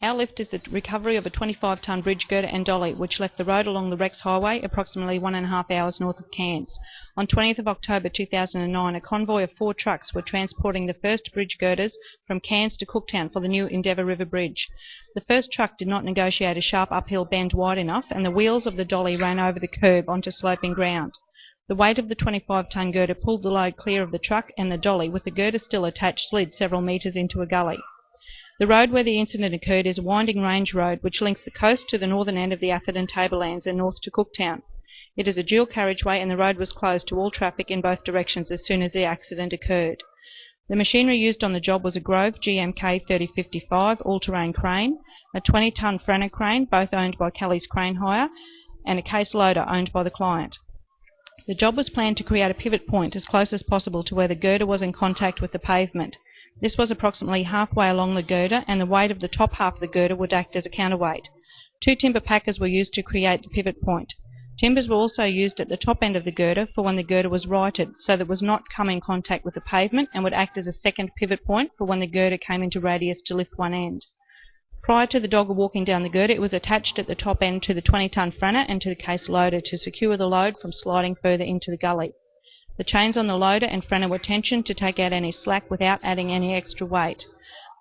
Our lift is the recovery of a 25-tonne bridge girder and dolly which left the road along the Rex Highway approximately 1.5 hours north of Cairns. On 20th of October 2009, a convoy of 4 trucks were transporting the first bridge girders from Cairns to Cooktown for the new Endeavour River Bridge. The first truck did not negotiate a sharp uphill bend wide enough, and the wheels of the dolly ran over the curb onto sloping ground. The weight of the 25-tonne girder pulled the load clear of the truck, and the dolly, with the girder still attached, slid several metres into a gully. The road where the incident occurred is a winding range road which links the coast to the northern end of the Atherton Tablelands and north to Cooktown. It is a dual carriageway, and the road was closed to all traffic in both directions as soon as the accident occurred. The machinery used on the job was a Grove GMK 3055 all-terrain crane, a 20-tonne Franner crane, both owned by Kelly's Crane Hire, and a case loader owned by the client. The job was planned to create a pivot point as close as possible to where the girder was in contact with the pavement. This was approximately halfway along the girder, and the weight of the top half of the girder would act as a counterweight. 2 timber packers were used to create the pivot point. Timbers were also used at the top end of the girder for when the girder was righted, so that it was not come in contact with the pavement, and would act as a second pivot point for when the girder came into radius to lift one end. Prior to the dogger walking down the girder, it was attached at the top end to the 20-tonne Franner and to the case loader to secure the load from sliding further into the gully. The chains on the loader and Franner were tensioned to take out any slack without adding any extra weight.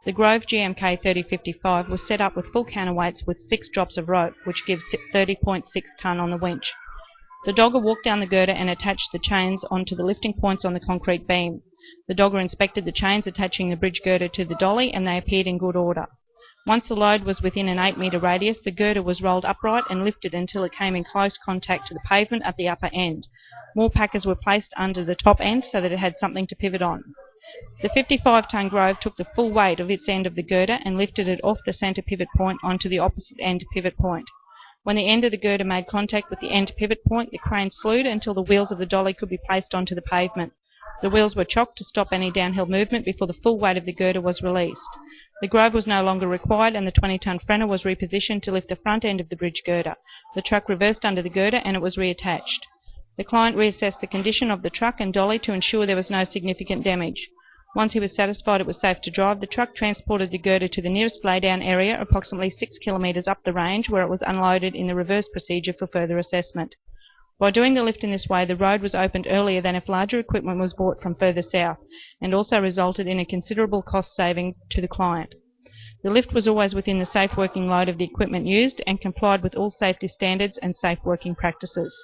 The Grove GMK 3055 was set up with full counterweights with 6 drops of rope, which gives 30.6 tonne on the winch. The dogger walked down the girder and attached the chains onto the lifting points on the concrete beam. The dogger inspected the chains attaching the bridge girder to the dolly, and they appeared in good order. Once the load was within an 8-metre radius, the girder was rolled upright and lifted until it came in close contact to the pavement at the upper end. More packers were placed under the top end so that it had something to pivot on. The 55-tonne Grove took the full weight of its end of the girder and lifted it off the centre pivot point onto the opposite end pivot point. When the end of the girder made contact with the end pivot point, the crane slewed until the wheels of the dolly could be placed onto the pavement. The wheels were chocked to stop any downhill movement before the full weight of the girder was released. The Grove was no longer required, and the 20-tonne Franner was repositioned to lift the front end of the bridge girder. The truck reversed under the girder and it was reattached. The client reassessed the condition of the truck and dolly to ensure there was no significant damage. Once he was satisfied it was safe to drive, the truck transported the girder to the nearest laydown area, approximately 6 kilometres up the range, where it was unloaded in the reverse procedure for further assessment. By doing the lift in this way, the road was opened earlier than if larger equipment was brought from further south, and also resulted in a considerable cost savings to the client. The lift was always within the safe working load of the equipment used and complied with all safety standards and safe working practices.